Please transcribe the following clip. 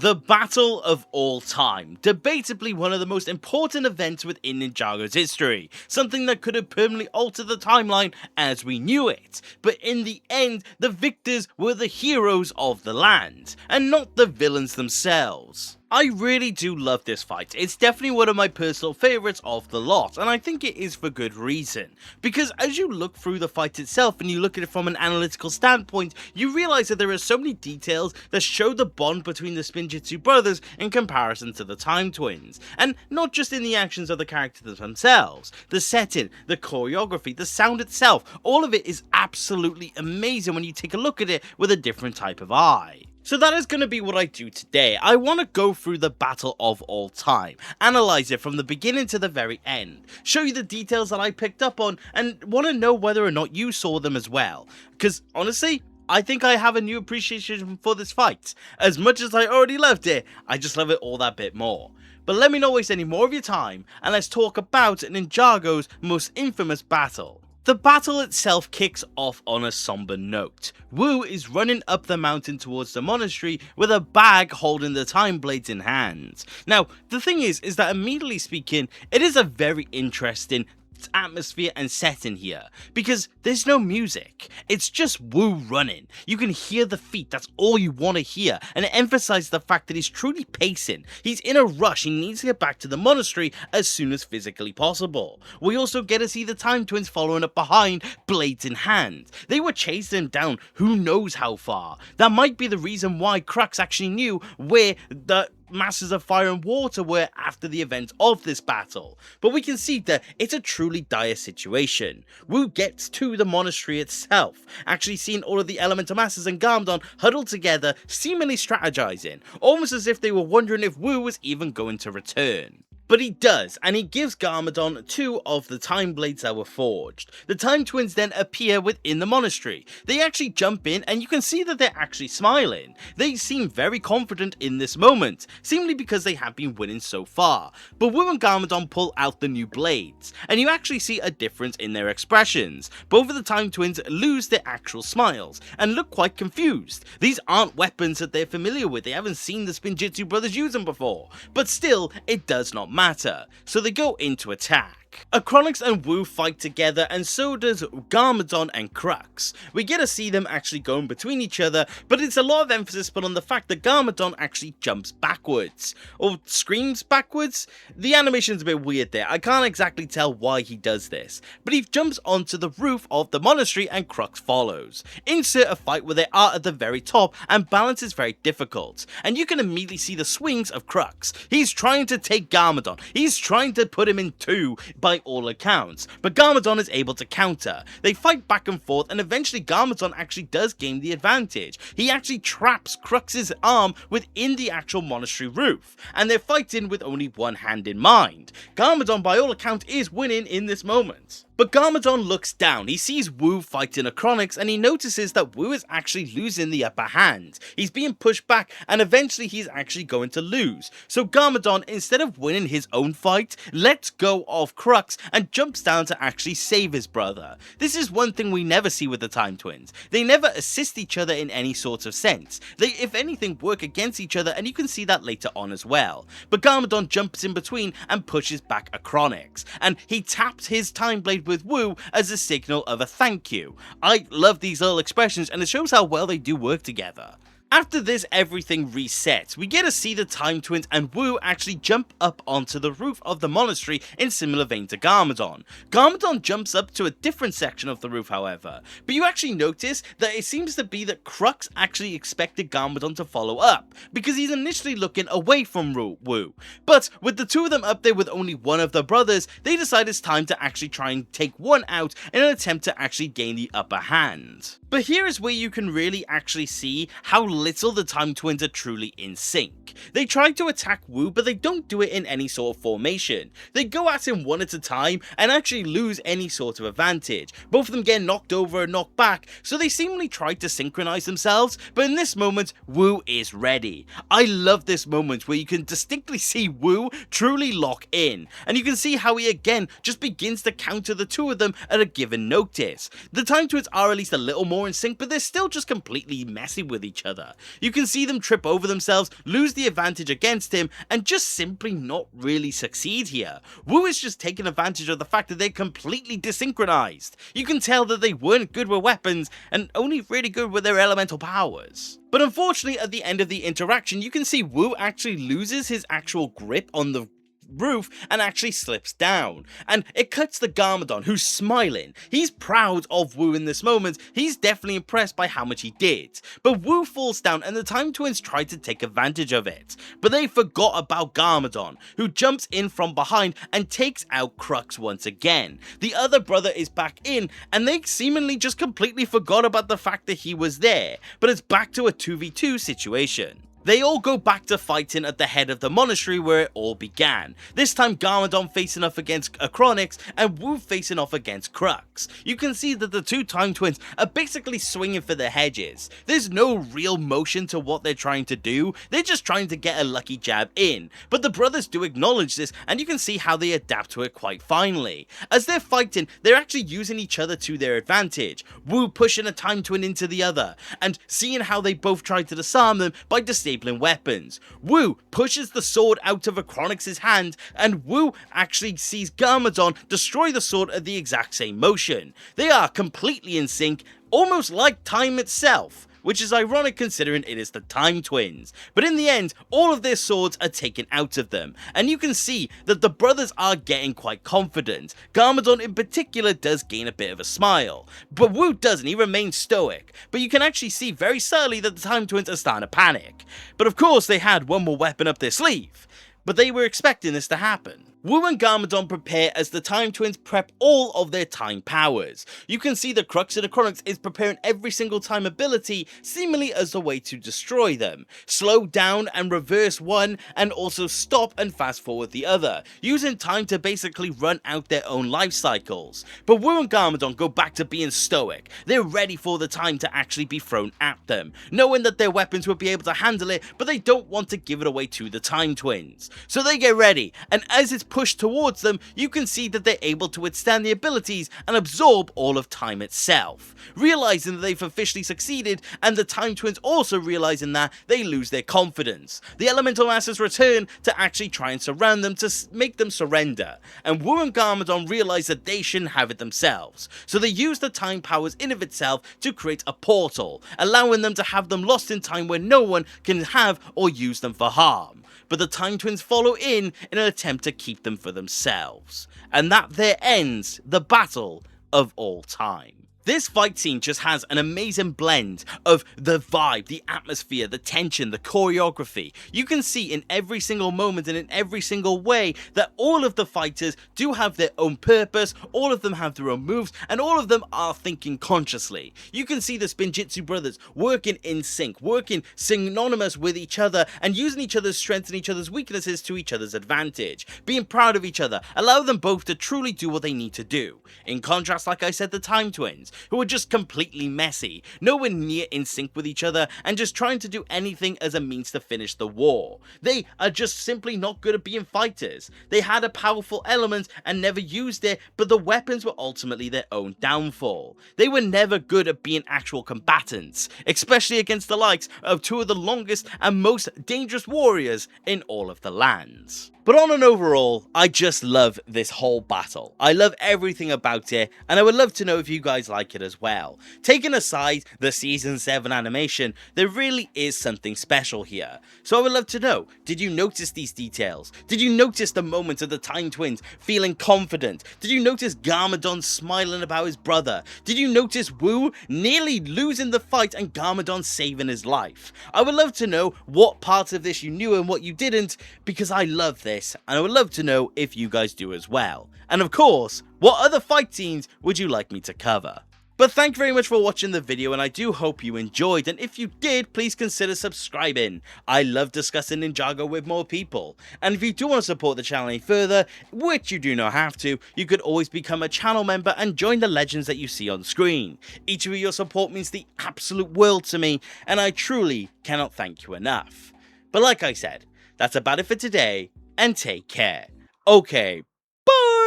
The Battle of All Time, debatably one of the most important events within Ninjago's history, something that could have permanently altered the timeline as we knew it, but in the end, the victors were the heroes of the land, and not the villains themselves. I really do love this fight. It's definitely one of my personal favourites of the lot, and I think it is for good reason. Because as you look through the fight itself and you look at it from an analytical standpoint, you realise that there are so many details that show the bond between the Spinjitzu brothers in comparison to the Time Twins. And not just in the actions of the characters themselves, the setting, the choreography, the sound itself, all of it is absolutely amazing when you take a look at it with a different type of eye. So that is going to be what I do today. I want to go through the Battle of All Time, analyze it from the beginning to the very end, show you the details that I picked up on, and want to know whether or not you saw them as well. Because honestly, I think I have a new appreciation for this fight. As much as I already loved it, I just love it all that bit more. But let me not waste any more of your time, and let's talk about Ninjago's most infamous battle. The battle itself kicks off on a somber note. Wu is running up the mountain towards the monastery with a bag holding the time blades in hand. Now, the thing is that immediately speaking, it is a very interesting atmosphere and setting here, because there's no music, it's just Wu running. You can hear the feet, that's all you want to hear, and it emphasizes the fact that he's truly pacing. He's in a rush, he needs to get back to the monastery as soon as physically possible. We also get to see the Time Twins following up behind, blades in hand. They were chasing him down who knows how far. That might be the reason why Crux actually knew where the Masters of Fire and Water were after the event of this battle, but we can see that it's a truly dire situation. Wu gets to the monastery itself, actually seeing all of the Elemental Masters and Garmadon huddled together, seemingly strategizing, almost as if they were wondering if Wu was even going to return. But he does, and he gives Garmadon 2 of the time blades that were forged. The Time Twins then appear within the monastery. They actually jump in, and you can see that they're actually smiling. They seem very confident in this moment, seemingly because they have been winning so far. But Wu and Garmadon pull out the new blades, and you actually see a difference in their expressions. Both of the Time Twins lose their actual smiles, and look quite confused. These aren't weapons that they're familiar with, they haven't seen the Spinjitzu brothers use them before. But still, it does not matter, so they go into attack. Acronix and Wu fight together, and so does Garmadon and Crux. We get to see them actually going between each other, but it's a lot of emphasis put on the fact that Garmadon actually jumps backwards, or screams backwards. The animation's a bit weird there, I can't exactly tell why he does this, but he jumps onto the roof of the monastery and Crux follows. Insert a fight where they are at the very top, and balance is very difficult, and you can immediately see the swings of Crux. He's trying to take Garmadon, he's trying to put him in 2 by all accounts, but Garmadon is able to counter. They fight back and forth, and eventually Garmadon actually does gain the advantage. He actually traps Crux's arm within the actual monastery roof, and they're fighting with only one hand in mind. Garmadon by all accounts is winning in this moment. But Garmadon looks down, he sees Wu fighting Acronix, and he notices that Wu is actually losing the upper hand. He's being pushed back, and eventually he's actually going to lose. So Garmadon, instead of winning his own fight, lets go of Crux and jumps down to actually save his brother. This is one thing we never see with the Time Twins. They never assist each other in any sort of sense. They, if anything, work against each other, and you can see that later on as well. But Garmadon jumps in between and pushes back Acronix, and he taps his time blade with Wu as a signal of a thank you. I love these little expressions, and it shows how well they do work together. After this, everything resets. We get to see the Time Twins and Wu actually jump up onto the roof of the monastery in similar vein to Garmadon. Garmadon jumps up to a different section of the roof, however, but you actually notice that it seems to be that Crux actually expected Garmadon to follow up, because he's initially looking away from Wu. But with the 2 of them up there with only one of the brothers, they decide it's time to actually try and take one out in an attempt to actually gain the upper hand. But here is where you can really actually see how little the Time Twins are truly in sync. They try to attack Wu, but they don't do it in any sort of formation. They go at him one at a time and actually lose any sort of advantage. Both of them get knocked over and knocked back, so they seemingly try to synchronize themselves, but in this moment, Wu is ready. I love this moment where you can distinctly see Wu truly lock in, and you can see how he again just begins to counter the 2 of them at a given notice. The Time Twins are at least a little more more in sync, but they're still just completely messy with each other. You can see them trip over themselves, lose the advantage against him, and just simply not really succeed here. Wu is just taking advantage of the fact that they're completely desynchronized. You can tell that they weren't good with weapons and only really good with their elemental powers. But unfortunately, at the end of the interaction, you can see Wu actually loses his actual grip on the roof and actually slips down, and it cuts to Garmadon, who's smiling. He's proud of Wu in this moment. He's definitely impressed by how much he did, but Wu falls down and the Time Twins try to take advantage of it, but they forgot about Garmadon, who jumps in from behind and takes out Crux once again. The other brother is back in and they seemingly just completely forgot about the fact that he was there, but it's back to a 2v2 situation. They all go back to fighting at the head of the monastery where it all began. This time Garmadon facing off against Acronix and Wu facing off against Crux. You can see that the two Time Twins are basically swinging for the hedges. There's no real motion to what they're trying to do, they're just trying to get a lucky jab in. But the brothers do acknowledge this and you can see how they adapt to it quite finely. As they're fighting, they're actually using each other to their advantage. Wu pushing a Time Twin into the other and seeing how they both try to disarm them by disabling weapons. Wu pushes the sword out of Acronix's hand and Wu actually sees Garmadon destroy the sword at the exact same motion. They are completely in sync, almost like time itself, which is ironic considering it is the Time Twins. But in the end, all of their swords are taken out of them, and you can see that the brothers are getting quite confident. Garmadon in particular does gain a bit of a smile, but Wu doesn't, he remains stoic. But you can actually see very subtly that the Time Twins are starting to panic. But of course they had one more weapon up their sleeve, but they were expecting this to happen. Wu and Garmadon prepare as the Time Twins prep all of their time powers. You can see that Crux and Acronix is preparing every single time ability seemingly as a way to destroy them. Slow down and reverse one and also stop and fast forward the other, using time to basically run out their own life cycles. But Wu and Garmadon go back to being stoic. They're ready for the time to actually be thrown at them, knowing that their weapons will be able to handle it, but they don't want to give it away to the Time Twins. So they get ready, and as it's pushed towards them, you can see that they're able to withstand the abilities and absorb all of time itself. Realizing that they've officially succeeded, and the Time Twins also realizing that, they lose their confidence. The Elemental Masters return to actually try and surround them to make them surrender, and Wu and Garmadon realize that they shouldn't have it themselves, so they use the time powers in of itself to create a portal, allowing them to have them lost in time where no one can have or use them for harm. But the Time Twins follow in an attempt to keep them for themselves. And that there ends the battle of all time. This fight scene just has an amazing blend of the vibe, the atmosphere, the tension, the choreography. You can see in every single moment and in every single way that all of the fighters do have their own purpose, all of them have their own moves, and all of them are thinking consciously. You can see the Spinjitzu brothers working in sync, working synonymous with each other, and using each other's strengths and each other's weaknesses to each other's advantage, being proud of each other, allow them both to truly do what they need to do. In contrast, like I said, the Time Twins, who are just completely messy, nowhere near in sync with each other, and just trying to do anything as a means to finish the war. They are just simply not good at being fighters. They had a powerful element and never used it, but the weapons were ultimately their own downfall. They were never good at being actual combatants, especially against the likes of two of the longest and most dangerous warriors in all of the lands. But on an overall, I just love this whole battle. I love everything about it, and I would love to know if you guys like it as well. Taking aside the Season 7 animation, there really is something special here. So I would love to know, did you notice these details? Did you notice the moments of the Time Twins feeling confident? Did you notice Garmadon smiling about his brother? Did you notice Wu nearly losing the fight and Garmadon saving his life? I would love to know what parts of this you knew and what you didn't, because I love this. And I would love to know if you guys do as well. And of course, what other fight scenes would you like me to cover? But thank you very much for watching the video, and I do hope you enjoyed, and if you did, please consider subscribing. I love discussing Ninjago with more people, and if you do want to support the channel any further, which you do not have to, you could always become a channel member and join the legends that you see on screen. Each of your support means the absolute world to me, and I truly cannot thank you enough. But like I said, that's about it for today, and take care. Okay, bye!